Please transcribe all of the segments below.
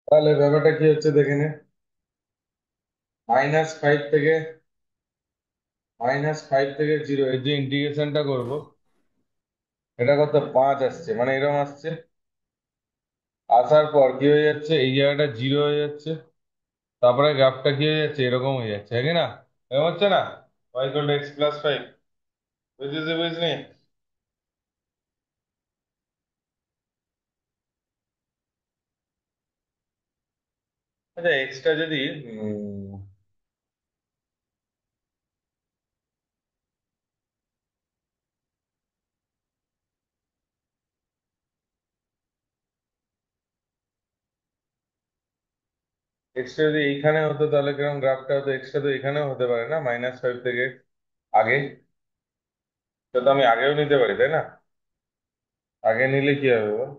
তাহলে ব্যাপারটা কি হচ্ছে দেখে নে। মাইনাস ফাইভ থেকে জিরো এর যে ইন্টিগ্রেশনটা করবো, এটা কত 5 আসছে, মানে এরকম আসছে। আসার পর কি হয়ে যাচ্ছে, এই জায়গাটা জিরো হয়ে যাচ্ছে। তারপরে গ্রাফটা কি হয়ে যাচ্ছে, এরকম হয়ে যাচ্ছে, হ্যাঁ কি না? এরকম হচ্ছে না? y = x+5। বুঝেছি, বুঝলি? আচ্ছা, এক্সটা যদি এক্সটা যদি এইখানে হতো তাহলে কিরকম গ্রাফটা হতো? এক্সটা তো এখানেও হতে পারে না, -5 থেকে আগে। তো আমি আগেও নিতে পারি, তাই না? আগে নিলে কি হবে বল?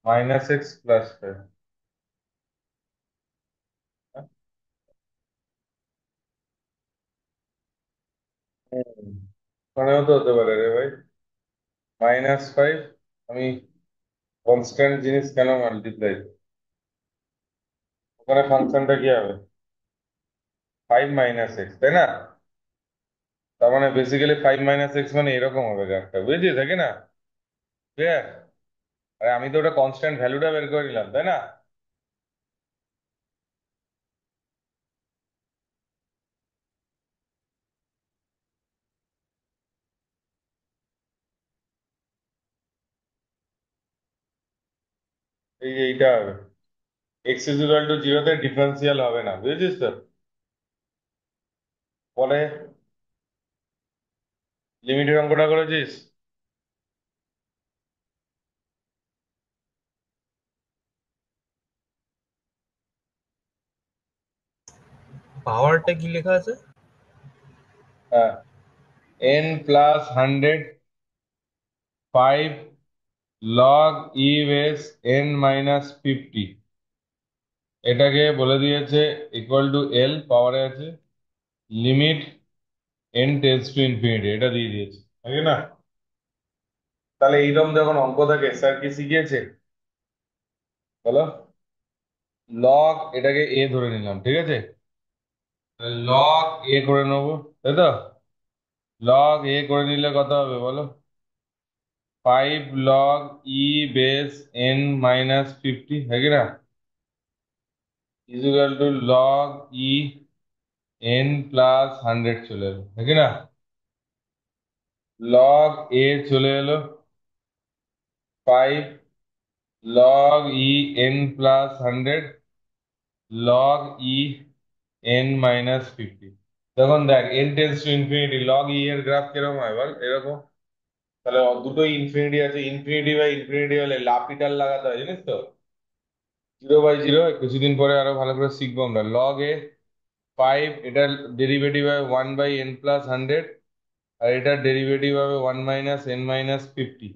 -x+5। ওখানেও তো হতে পারে রে ভাই। -5। আমি কনস্ট্যান্ট জিনিস কেন মাল্টিপ্লাই? ওখানে ফাংশনটা কি হবে? 5 - x, তাই না? তার মানে বেসিক্যালি 5 - x মানে এরকম হবে গ্রাফটা, বুঝেছিস তাই না? ক্লিয়ার? আরে আমি তো ওটা কনস্ট্যান্ট ভ্যালুটা বের করে নিলাম, তাই না? এই যে এইটা হবে, x = 0-তে ডিফারেন্সিয়াল হবে না, বুঝেছিস তো? পরে লিমিটের অঙ্কটা করেছিস? পাওয়ারটা কি লেখা আছে? হ্যাঁ, n+100 5 log e⁻n - 50, এটাকে বলে দিয়েছে = L, পাওয়ারে আছে limit n tends to infinity, এটা দিয়ে দিয়েছে, তাই না? তাহলে এইরকম যখন অঙ্ক থাকে, স্যার কি শিখিয়েছে বলো? লগ, এটাকে এ ধরে নিলাম, ঠিক আছে? লগ এ করে নেবো, তাই তো? লগ এ করে নিলে কত হবে বলো? 5 log e⁻n - 50, হ্যাঁ কি না? log e n+100 চলে এলো, হ্যাঁ কি না? লগ এ চলে এলো 5 log e n+100 log e n - 50। তখন দেখ, n tends to infinity, log e এর গ্রাফ কিরকম হয় বল? এরকম। তাহলে দুটোই ইনফিনিটি আছে, ইনফিনিটি বাই ইনফিনিটি হলে লাপিটাল লাগাতে হয়, জানিস তো? 0/0, কিছুদিন পরে আরো ভালো করে শিখবো আমরা। log a 5, এটার ডেরিভেটিভ হয় 1/n+100, আর এটার ডেরিভেটিভ হবে 1 - n - 50।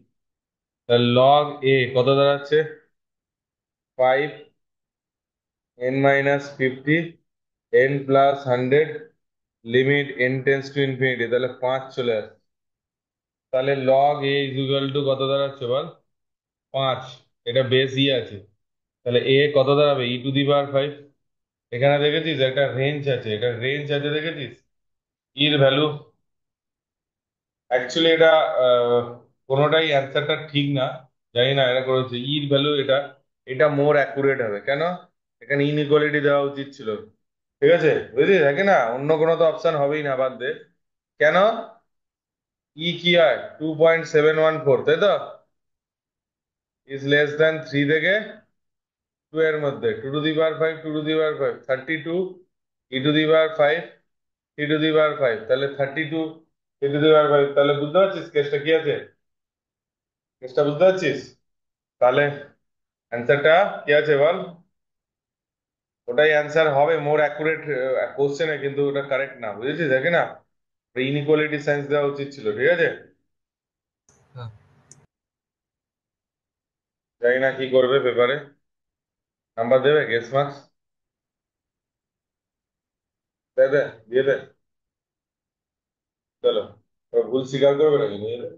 তাহলে লগ এ কত দাঁড়াচ্ছে? 5n - 50 n+100 limit n tends to infinity, তাহলে 5 চলে আসছে। তাহলে লগ এ ইকুয়াল টু কত দাঁড়াচ্ছে বল? 5। এটা বেশ ই আছে। তাহলে এ কত দাঁড়াবে? e⁻5। এখানে দেখেছিস একটা রেঞ্জ আছে, এটা রেঞ্জ আছে, দেখেছিস? ইর ভ্যালু, অ্যাকচুয়ালি এটা আহ, কোনোটাই অ্যান্সারটা ঠিক না, জানি না এটা করেছে ইর ভ্যালু। এটা এটা মোর অ্যাকুরেট হবে কেন? এখানে ইনইকুয়ালিটি দেওয়া উচিত ছিল, ঠিক আছে? বুঝলি দেখে না, অন্য কোনো তো অপশন হবেই না, বাদ দে। কেন? ই কি হয়? 2.714, তাই তো? < 3 থেকে 2 এর মধ্যে, 2^5, 2^5, 32, e⁻5, 3^5, তাহলে 32, 3^5। তাহলে বুঝতে পারছিস কেসটা কি আছে? কেসটা বুঝতে পারছিস? তাহলে অ্যান্সারটা কি আছে বল? ওটাই অ্যান্সার হবে মোর অ্যাকুরেট কোশ্চেনে, কিন্তু ওটা কারেক্ট না, বুঝেছিস দেখে না? ইনইকুয়ালিটি সায়েন্স দেওয়া উচিত ছিল, ঠিক আছে? হ্যাঁ। জানি না কি করবে পেপারে, নাম্বার দেবে, গেস মার্কস দেবে, দিয়ে দে। চলো, ও ভুল স্বীকার করবে নাকি নিজেদের?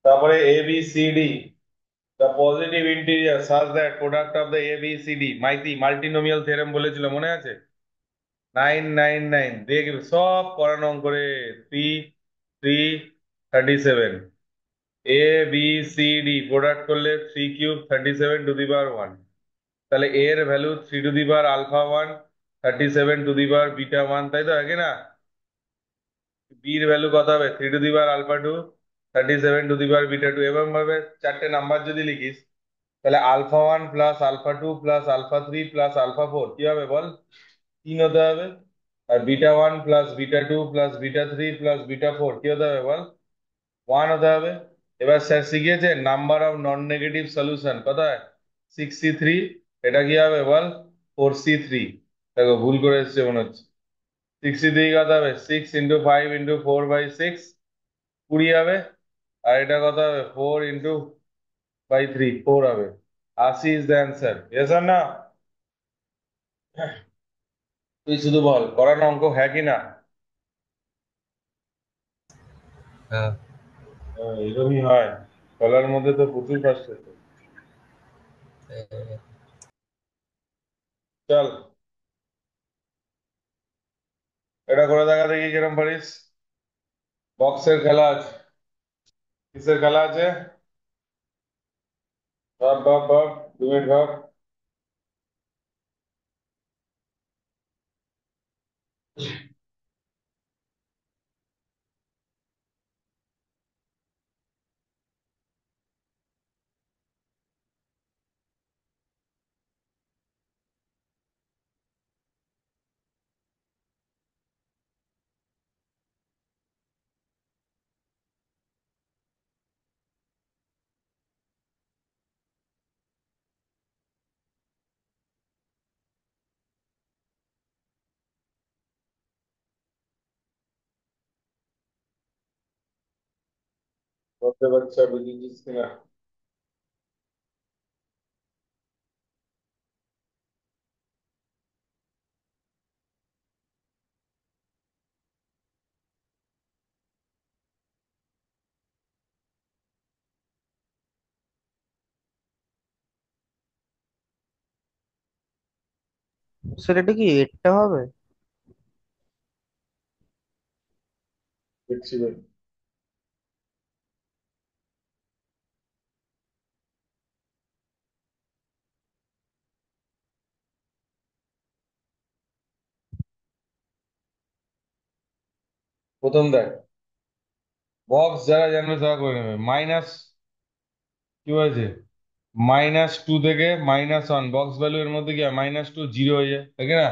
তারপরে ABCD, the positive integer such that product of the A B C D মাইতি মাল্টিনোমিয়াল থিওরেম বলেছিল মনে আছে? 999 দেখবে সব করানো অঙ্ক করে। 3 3 37 এ বি সি ডি প্রোডাক্ট করলে 3³ 37 টু দি পাওয়ার 1। তাহলে এ এর value 3 to the power alpha 1, 37 to the power beta 1, তাই তো আগে না? বি এর ভ্যালু কত হবে? 3 to the power alpha 2, 37 to the power beta 2। এরকম ভাবে চারটে নাম্বার যদি লিখিস, তাহলে alpha 1 plus alpha 2 plus alpha 3 plus alpha 4 কি হবে বল? 3 হতে হবে। আর beta 1 plus beta 2 plus beta 3 plus beta 4 কি হতে হবে বল? 1 হতে হবে। এবার স্যার শিখিয়েছে number of non negative solution কত হয়? 63। এটা কি হবে বল? 4C3। দেখো ভুল করে এসছে মনে হচ্ছে। 63 কত হবে? 6 × 5 × 4/6, 20 হবে। আর এটা কত হবে? 4 × 3 4 হবে। 80 ইজ দ্য অ্যান্সার। ইয়েস আর না? তুই শুধু বল করানো অঙ্ক হ্যাঁ কি না? হ্যাঁ। এরকমই হয়। বলার মধ্যে তো প্রচুর ফ্রাস্ট্রেশন। চল এটা করে দেখা দেখি কিরম পারিস। বক্সের খেলা আছে। কিসের খেলা আছে? ভাব ভাব ভাব, 2 মিনিট ভাব। বলতে বাচ্চা বুঝেছিস কিনা? সেটা কি এরটা হবে? দেখছি ভাই। প্রথম দেখ, বক্স যারা জানবে তারা করে নেবে। মাইনাস কি হয়েছে? -2 থেকে -1 বক্স ভ্যালু এর মধ্যে কি হয়? -2 জিরো হয়ে যায়, তাই কি না?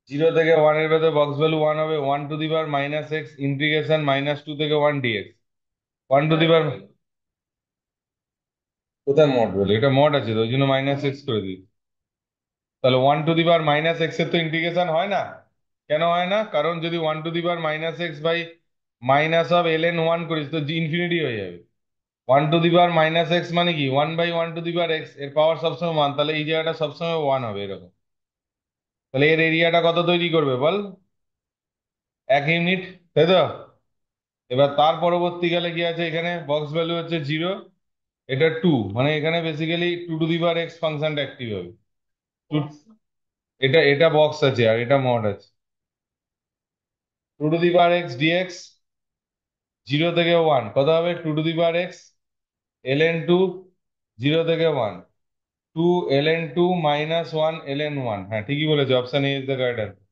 0 থেকে 1 এর ভেতরে বক্স ভ্যালু 1 হবে। 1 to the power -x integration -2 থেকে 1 dx। 1 টু দি পাওয়ার কোথায় মড ভ্যালু? এটা মড আছে তো, ওই জন্য -x করে দিই। তাহলে 1 টু দি পাওয়ার -x এর তো ইন্টিগ্রেশন হয় না। কেন হয় না? কারণ যদি 1 to the power -x by -ln 1 করিস তো ইনফিনিটি হয়ে যাবে। 1 টু দি পাওয়ার -x মানে কি? 1/1 টু দি পাওয়ার x, এর পাওয়ার সবসময় 1, তাহলে এই জায়গাটা সবসময় 1 হবে এরকম। তাহলে এর এরিয়াটা কত তৈরি করবে বল? 1 ইউনিট, তাই তো? এবার তার পরবর্তীকালে কি আছে? এখানে বক্স ভ্যালু হচ্ছে 0, এটা 2, মানে এখানে basically 2 two the power x ফাংশনটা অ্যাক্টিভ হবে। Two- এটা এটা বক্স আছে আর এটা মড আছে। 2 two the power x dx, 0 থেকে 1 কত হবে? 2 two the power x ln 2, 0 থেকে 1, 2 ln 2 -1 ln 1। হ্যাঁ ঠিকই বলেছে, option A is the correct answer.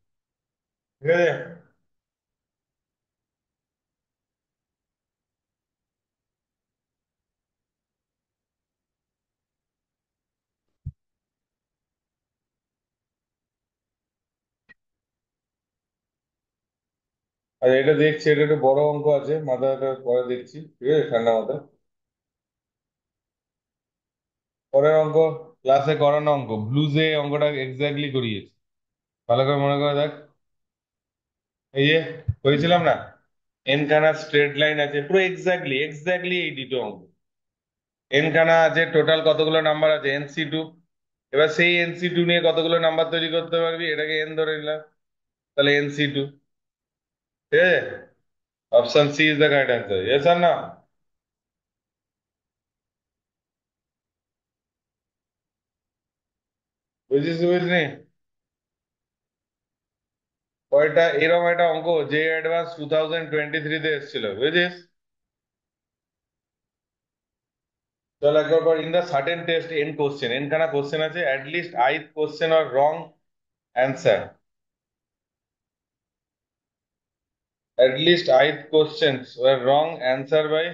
ঠিক আছে। আর এটা দেখছি, এটা একটু বড় অঙ্ক আছে, মাথাটা পরে দেখছি, ঠিক আছে, ঠান্ডা মাথা। পরের অঙ্ক ক্লাসে করানো অঙ্ক, ব্লুজে অঙ্কটা এক্স্যাক্টলি করিয়েছে। ভালো করে মনে করে দেখ। এই যে করেছিলাম না, এন খানা স্ট্রেট লাইন আছে, পুরো এক্স্যাক্টলি এক্স্যাক্টলি এই দুটো অঙ্ক। এন খানা আছে, টোটাল কতগুলো নাম্বার আছে? NC2। এবার সেই NC2 নিয়ে কতগুলো নাম্বার তৈরি করতে পারবি? এটাকে এন ধরে নিলাম, তাহলে NC2। ঠিক আছে। Option C is the correct answer. Yes আর না? বুঝিস বুঝলি? কয়টা এরকম একটা অঙ্ক যে অ্যাডভান্স 2023 তে এসেছিল, বুঝিস? চল একবার পর, in the certain test n question, n খানা কোশ্চেন আছে, at least ith question or wrong answer, at least ith questions were wrong answer by,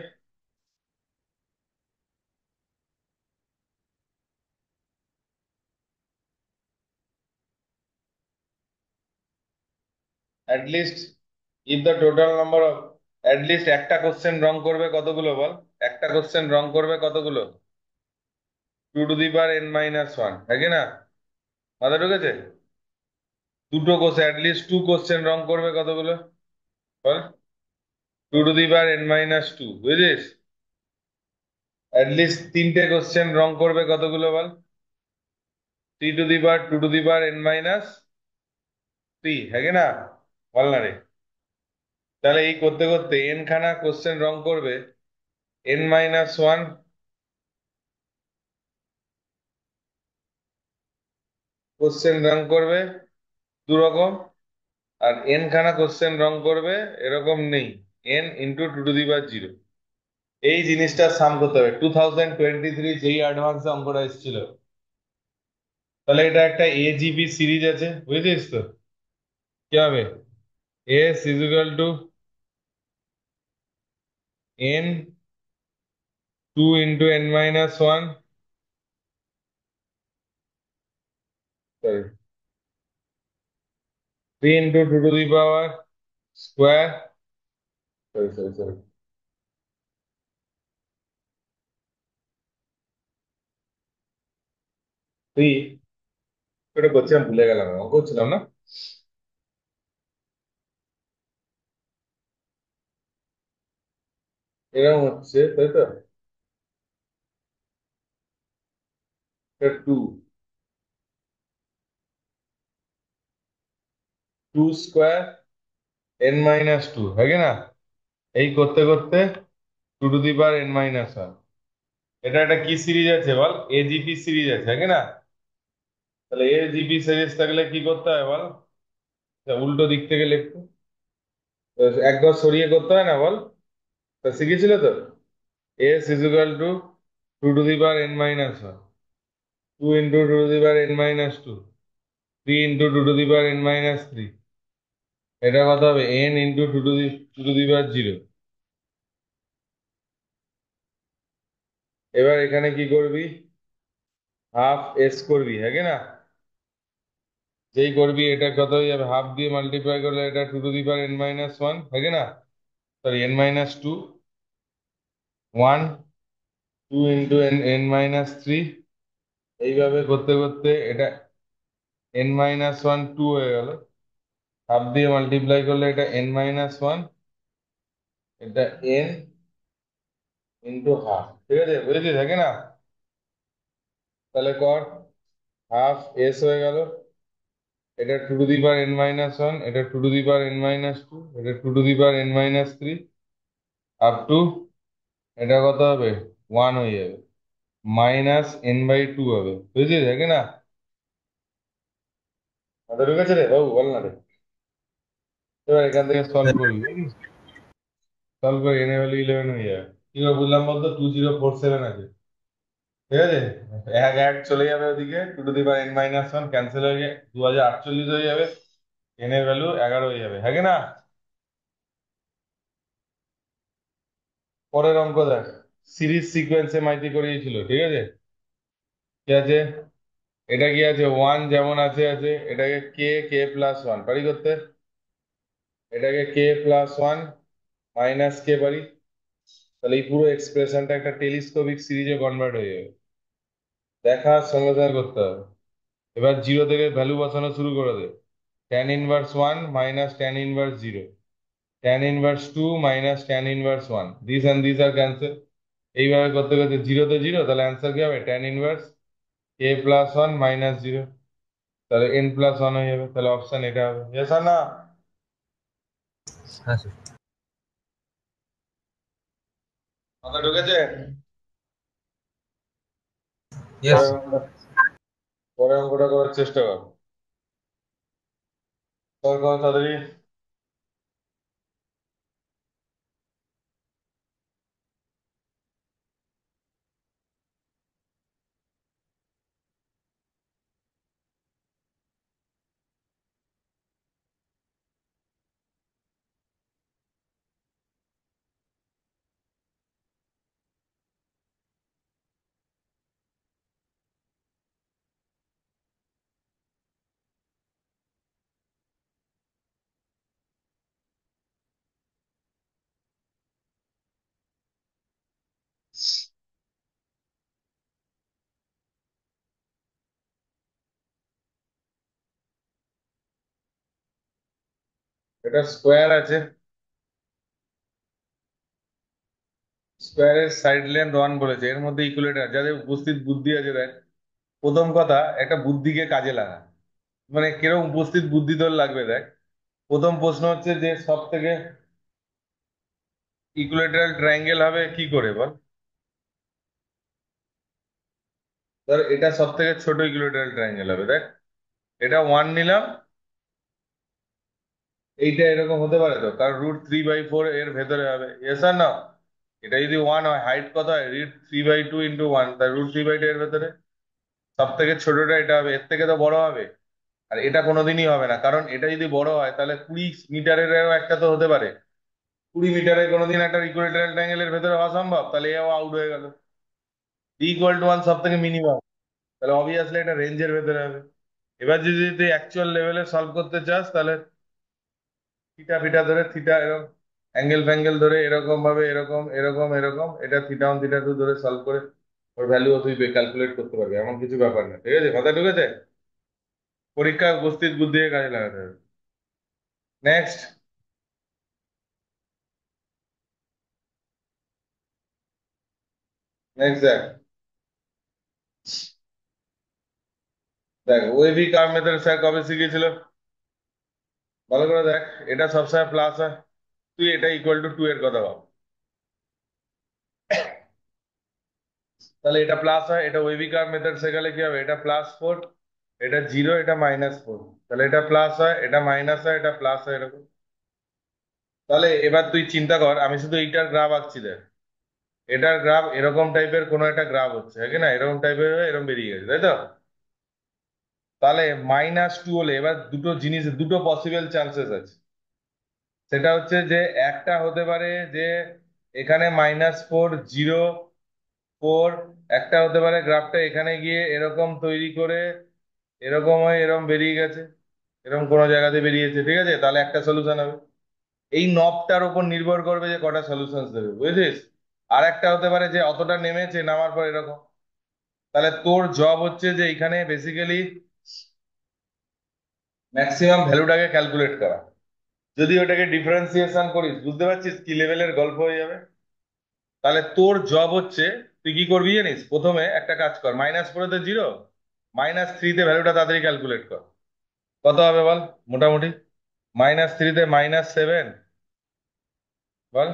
at least if the total number of, at least একটা question wrong করবে কতগুলো বল? একটা question wrong করবে কতগুলো? 2 to the power n-1, তাই না? মাথা ঢুকেছে? দুটো question, at least two question wrong করবে কতগুলো বল? 2 to the power n-2, বুঝিস? অ্যাট লিস্ট তিনটে কোশ্চেন রং করবে কতগুলো বল? 3 to the power 2 to the power n-3, হ্যাঁ না? বল না রে। তাহলে এই করতে করতে এন খানা কোশ্চেন রং করবে, n-1 কোশ্চেন রং করবে দু রকম, আর এন খানা কোশ্চেন রং করবে এরকম নেই, n × 2 to the power 0। এই জিনিসটা সাম করতে হবে 2023 যেই অ্যাডভান্স অঙ্কটা এসেছিল। তাহলে এটা একটা এজিবি সিরিজ আছে, বুঝেছিস তো? কি হবে? S is equal to n 2 × n-1, sorry, 3 × 2 to the power square, sorry, 3, এটা করছিলাম ভুলে গেলাম, অঙ্ক করছিলাম না? এরকম হচ্ছে তাই তো, 2, 2 স্কোয়ার n-2, হ্যাঁ কি না? এই করতে করতে 2 to the power n-1, এটা একটা কি সিরিজ আছে বল? এজিপি সিরিজ আছে, হ্যাঁ কি না? তাহলে এজিপি সিরিজ থাকলে কি করতে হয় বল? উল্টো দিক থেকে লিখতে, একবার সরিয়ে করতে হয় না বল? তা শিখেছিল তো? S is equal to 2 to the power n-1, 2 × 2 to the power n-2, 3 × 2 to the power n-3, এটা কত হবে? n × 2 to the power 0। এবার এখানে কি করবি? হাফ এস করবি, হ্যাঁ কি না? যেই করবি এটা কত হয়ে যাবে, হাফ দিয়ে মাল্টিপ্লাই করলে এটা 2 to the power n-1, হ্যাঁ কি না? সরি, n-2, 1, 2 × n-3, এইভাবে করতে করতে এটা n-1 2 হয়ে গেল, হাফ দিয়ে মাল্টিপ্লাই করলে এটা n-1, এটা n × 1/2, ঠিক আছে? বুঝেছিস, থাকে না? তাহলে কর, হাফ এস হয়ে গেল, এটা 2 to the power n-1, এটা 2 to the power n-2, এটা 2 to the power n-3, up to এটা কত হবে? 1 হয়ে যাবে, -n/2 হবে, বুঝেছিস, থাকে না? মাথা ঢুকেছে রে বাবু, বল না রে। এবার এখান থেকে সলভ করবি, বুঝলিস? সলভ করে এনে ভ্যালু 11 হয়ে যাবে। কি করে বুঝলাম বলতো? 2047 আছে, ঠিক আছে? এক এক চলে যাবে ওদিকে, 2 to the power n-1 cancel হয়ে গিয়ে 2048 হয়ে যাবে, এন এর ভ্যালু 11 হয়ে যাবে, হ্যাঁ কি না? পরের অঙ্ক দেখ, সিরিজ সিকোয়েন্সে মাইতি করিয়েছিল, ঠিক আছে? কি আছে? এটা কি আছে? ওয়ান যেমন আছে আছে, এটাকে কে+1 পারি করতে, এটাকে কে+1 -কে পারি, তাহলে এই পুরো এক্সপ্রেশনটা একটা টেলিস্কোপিক সিরিজে কনভার্ট হয়ে যাবে। দেখার সঙ্গে সঙ্গে করতে হবে। এবার জিরো থেকে ভ্যালু বসানো শুরু করে দে। tan−1 -tan−0, tan−2 -tan−1, this and this are cancel. এইভাবে করতে করতে জিরোতে জিরো, তাহলে অ্যান্সার কি হবে? tan−1 a+1 - 0, তাহলে n+1 হয়ে যাবে, তাহলে অপশন এটা হবে, ইয়েস আর না? হ্যাঁ স্যার। কথা ঢুকেছে? ইয়েস পরের স্যার। অঙ্কটা, পরে অঙ্কটা করার চেষ্টা কর, কর কর তাড়াতাড়ি। এটা স্কোয়ার আছে, স্কোয়ারের সাইড লেন্থ 1 বলেছে, এর মধ্যে ইকুয়েটর যাদের উপস্থিত বুদ্ধি আছে দেখ। প্রথম কথা, একটা বুদ্ধিকে কাজে লাগা, মানে কিরকম উপস্থিত বুদ্ধি তোর লাগবে দেখ। প্রথম প্রশ্ন হচ্ছে যে সব থেকে ইকুইলেটারাল ট্রায়াঙ্গেল হবে কি করে বল। ধর এটা সব থেকে ছোট ইকুইলেটারাল ট্রায়াঙ্গেল হবে দেখ, এটা 1 নিলাম, এইটা এরকম হতে পারে তো, কারণ √3/4 এর ভেতরে হবে, এস আর না। এটা যদি 1 হয়, হাইট কত হয়, √3/2 × 1, তাই √3/2 এর ভেতরে সব থেকে ছোটটা এটা হবে, এর থেকে তো বড় হবে। আর এটা কোনোদিনই হবে না, কারণ এটা যদি বড় হয় তাহলে 20 মিটারেরও একটা তো হতে পারে। 20 মিটারের কোনোদিন একটা ইকুইলেটারাল ট্রায়াঙ্গেলের ভেতরে হওয়া সম্ভব? তাহলে এও আউট হয়ে গেল। D = 1 সব থেকে মিনিমাম, তাহলে অবভিয়াসলি এটা রেঞ্জের ভেতরে হবে। এবার যদি তুই অ্যাকচুয়াল লেভেলে সলভ করতে চাস, তাহলে থিটা ফিটা ধরে, থিটা এরকম অ্যাঙ্গেল ফ্যাঙ্গেল ধরে, এরকম ভাবে, এরকম এরকম এরকম, এটা θ1 θ2 ধরে সলভ করে ওর ভ্যালুও তুই ক্যালকুলেট করতে পারবি, এমন কিছু ব্যাপার না। ঠিক আছে, কথা ঢুকেছে? পরীক্ষায় উপস্থিত বুদ্ধিকে কাজে লাগাতে হবে। নেক্সট, নেক্সট দেখ, দেখ ওয়েভি কার্ভ মেথড স্যার কবে শিখিয়েছিল, ভালো করে দেখ। এটা সবসময় প্লাস হয়, তুই এটা =2 এর কথা ভাব, তাহলে এটা প্লাস হয়, এটা ওয়েভি কার্ভ মেথড শেখালে কি হবে, এটা +4, এটা 0, এটা -4, তাহলে এটা প্লাস হয়, এটা মাইনাস হয়, এটা প্লাস হয়, এরকম। তাহলে এবার তুই চিন্তা কর, আমি শুধু এইটার গ্রাফ আঁকছি দেখ, এটার গ্রাফ এরকম টাইপের কোন একটা গ্রাফ হচ্ছে, হ্যাঁ কি না, এরকম টাইপের হয়ে এরকম বেরিয়ে গেছে, তাই তো? তাহলে -2 হলে এবার দুটো জিনিস, দুটো পসিবল চান্সেস আছে। সেটা হচ্ছে যে একটা হতে পারে যে এখানে -4 0 4, একটা হতে পারে গ্রাফটা এখানে গিয়ে এরকম তৈরি করে এরকম হয়ে এরকম বেরিয়ে গেছে, এরকম কোনো জায়গাতে বেরিয়েছে, ঠিক আছে, তাহলে একটা সলিউশন হবে। এই নবটার উপর নির্ভর করবে যে কটা সলিউশন দেবে, বুঝেছিস? আর একটা হতে পারে যে অতটা নেমেছে, নামার পর এরকম। তাহলে তোর জব হচ্ছে যে এখানে বেসিক্যালি ম্যাক্সিমাম ভ্যালুটাকে ক্যালকুলেট করা। যদি ওটাকে ডিফারেন্সিয়েশন করিস, বুঝতে পারছিস কি লেভেলের গল্প হয়ে যাবে। তাহলে তোর জব হচ্ছে, তুই কি করবি জানিস, প্রথমে একটা কাজ কর, -4 তে 0, -3 তে ভ্যালুটা তাড়াতাড়ি ক্যালকুলেট কর, কত হবে বল মোটামুটি। -3 তে -7, বল।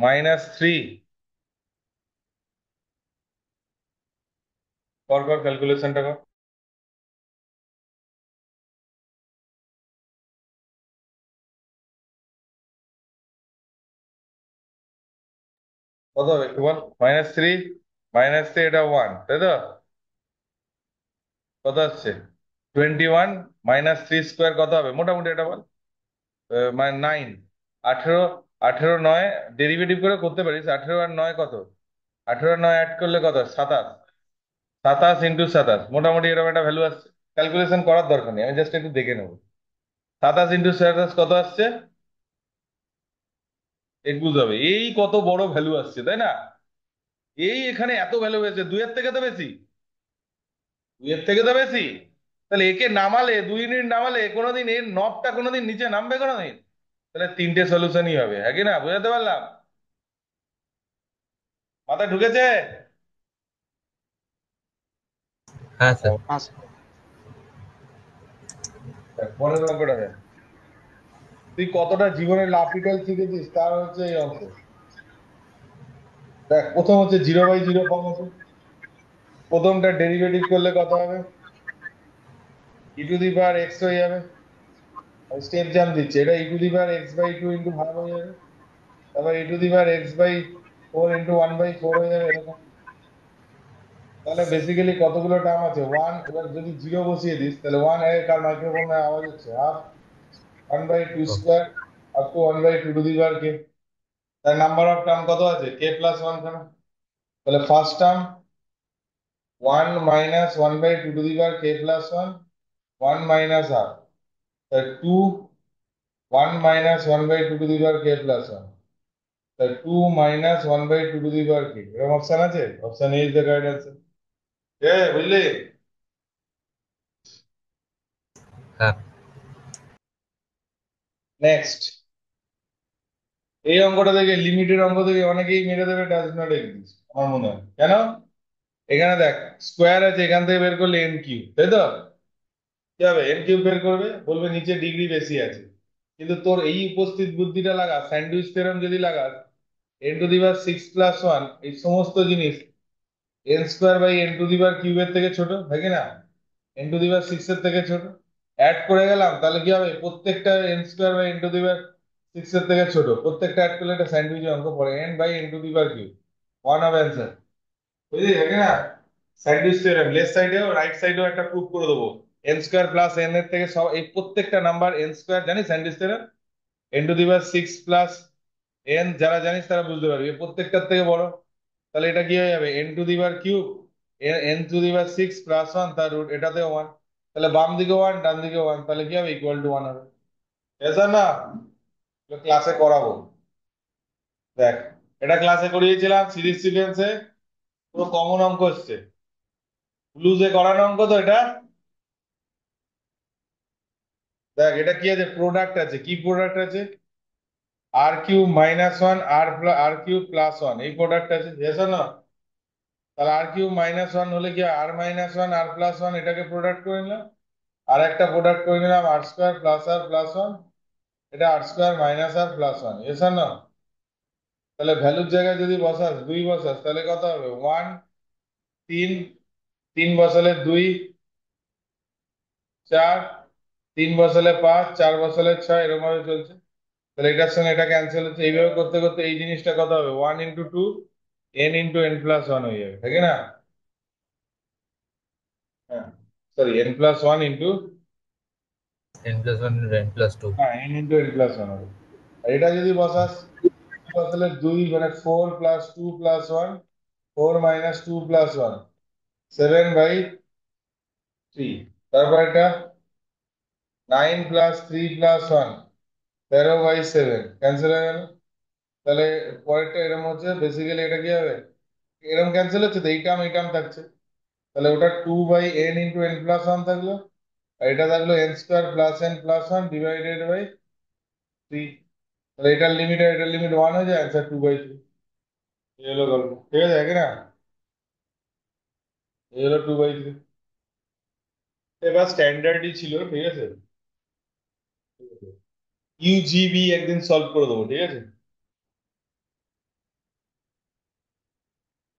-3, কর কর ক্যালকুলেশনটা কর, কত হবে একটু বল। -3, -3, এটা 1, তাই তো? কত আসছে? 21, -3 স্কোয়ার কত হবে মোটামুটি এটা বল। 9, 18, 18 9, ডেরিভেটিভ করে করতে পারিস, 18 আর 9 কত, 18 আর 9 অ্যাড করলে কত, 27, 27 × 27 মোটামুটি এরকম একটা ভ্যালু আসছে। ক্যালকুলেশন করার দরকার নেই, আমি জাস্ট একটু দেখে নেবো। 27 × 27 কত আসছে? 21 হবে। এই কত বড় ভ্যালু আসছে, তাই না? এই এখানে এত ভ্যালু হয়েছে, 2 এর থেকে তো বেশি, 2 এর থেকে তো বেশি। তাহলে একে নামালে, 2 ইউনিট নামালে কোনোদিন এর নবটা কোনোদিন নিচে নামবে কোনোদিন? তাহলে তিনটে সলিউশনই হবে, হ্যাঁ কি না, বুঝাতে পারলাম? মাথায় ঢুকেছে? হ্যাঁ স্যার। আচ্ছা। পরের অঙ্কটা দেখ। তুই কতটা জীবনে লাপিটাল শিখেছিস তার হচ্ছে এই অঙ্ক। দেখ প্রথম হচ্ছে 0/0 ফর্ম আছে, প্রথমটা ডেরিভেটিভ করলে কত হবে? ই টু দি পাওয়ার এক্স হয়ে যাবে। স্টেপ জাম্প দিচ্ছে, এটা e to the power x by two into half হয়ে যাবে। তারপর e to the power x by four into one by four হয়ে যাবে এরকম। তাহলে বেসিক্যালি কতগুলো টার্ম আছে? ওয়ান, এবার যদি জিরো বসিয়ে দিস তাহলে ওয়ান, কার মাইক্রোফোনে আওয়াজ হচ্ছে? হাফ ওয়ান বাই টু ও, square up to one by two to the power k. তার নাম্বার অফ টার্ম কত আছে? কে প্লাস ওয়ান খানা। তাহলে first term one minus one by two to the power k plus one, one minus half, two, one minus one by two to the power k plus one, two minus one by two to the power k. এরকম option আছে? Option A is the correct answer. বুঝলি? হ্যাঁ। Next, এই অঙ্কটা থেকে, লিমিটের অঙ্ক থেকে অনেকেই মেরে দেবে ডাজ নট এক্সিস্ট আমার মনে হয়। কেন? এখানে দেখ, স্কোয়ার আছে, এখান থেকে বের করলে এন কিউব, তাই তো? কি হবে? এন কিউব বের করবে, বলবে নিচে ডিগ্রি বেশি আছে। কিন্তু তোর এই উপস্থিত বুদ্ধিটা লাগা, স্যান্ডউইচ থিওরেম যদি লাগাস, n to the power six plus one, এই সমস্ত জিনিস n square by n to the power কিউবের থেকে ছোট, হয় কি না? N to the power six এর থেকে ছোট। অ্যাড করে গেলাম, তাহলে কি হবে? প্রত্যেকটা n square by n to the power six এর থেকে ছোট, প্রত্যেকটা অ্যাড করলে একটা স্যান্ডউইচ অঙ্ক পড়ে, n by n to the power cube, one হবে অ্যান্সার। বুঝলি, হয় কি না? স্যান্ডউইচ থিওরেম লেফট সাইডেও রাইট সাইডেও একটা প্রুফ করে দেবো। এন স্কোয়ার প্লাস এন এর থেকে সব, এই প্রত্যেকটা নাম্বার এন স্কোয়ার, জানিস sandwich theorem? N to the power six plus N, যারা জানিস তারা বুঝতে পারবি, এর প্রত্যেকটার থেকে বড়। তাহলে এটা কি হয়ে যাবে? N to the power cube, N to the power six plus one, তার রুট, এটাতে ওয়ান। তাহলে বাম দিকে ওয়ান, ডান দিকে ওয়ান, তাহলে কি হবে? ইকুয়াল টু ওয়ান হবে। এসা না, ক্লাসে করাবো। দেখ, এটা ক্লাসে করিয়েছিলাম সিরিজ সিকোয়েন্সে, পুরো কমন অঙ্ক হচ্ছে, ব্লুজে করানো অঙ্ক তো এটা। দেখ, এটা কি আছে? প্রোডাক্ট আছে। কি প্রোডাক্ট আছে? আর কিউব মাইনাস ওয়ান আর আর কিউব প্লাস ওয়ান, এই প্রোডাক্ট আছে, এসা না? তাহলে আর কিউব মাইনাস ওয়ান হলে কি? আর মাইনাস ওয়ান আর প্লাস ওয়ান, এটাকে প্রোডাক্ট করে নিলাম। আর একটা প্রোডাক্ট করে নিলাম, আর স্কোয়ার প্লাস আর প্লাস ওয়ান, এটা আর স্কোয়ার মাইনাস আর প্লাস ওয়ান, এস আর না? তাহলে ভ্যালুর জায়গায় যদি বসাস, দুই বসাস, তাহলে কত হবে? ওয়ান, তিন, তিন বসালে দুই, চার, তিন বসালে পাঁচ, চার বসালে ছয়, এরকম ভাবে চলছে। তাহলে এটার সঙ্গে এটা ক্যান্সেল হচ্ছে, এইভাবে করতে করতে এই জিনিসটা কত হবে? One into two n into n plus one হয়ে যাবে, ঠিক না? হ্যাঁ, sorry, n plus one into, n+1 n+2। হ্যাঁ, n into n plus one হবে। আর এটা যদি বসাস, তাহলে দুই, মানে four plus two plus one, four minus two plus one, seven by three. তারপর এটা nine plus three plus one, তেরো বাই সেভেন, ক্যান্সেল হয়ে গেল। তাহলে পরেরটা এরকম হচ্ছে, বেসিক্যালি এটা কি হবে? এরকম ক্যান্সেল হচ্ছে তো, এই টার্ম থাকছে। তাহলে ওটা two by n into n plus one থাকলো, আর এটা থাকলো n square plus n plus one divided by three. তাহলে এটার লিমিট ওয়ান হয়ে যায়, অ্যান্সার টু বাই থ্রি। এই হলো গল্প, ঠিক আছে, দেখে না? এই হলো টু বাই থ্রি। এবার স্ট্যান্ডার্ডই ছিল, ঠিক আছে। ইউজিবি একদিন সলভ করে দেবো, ঠিক আছে।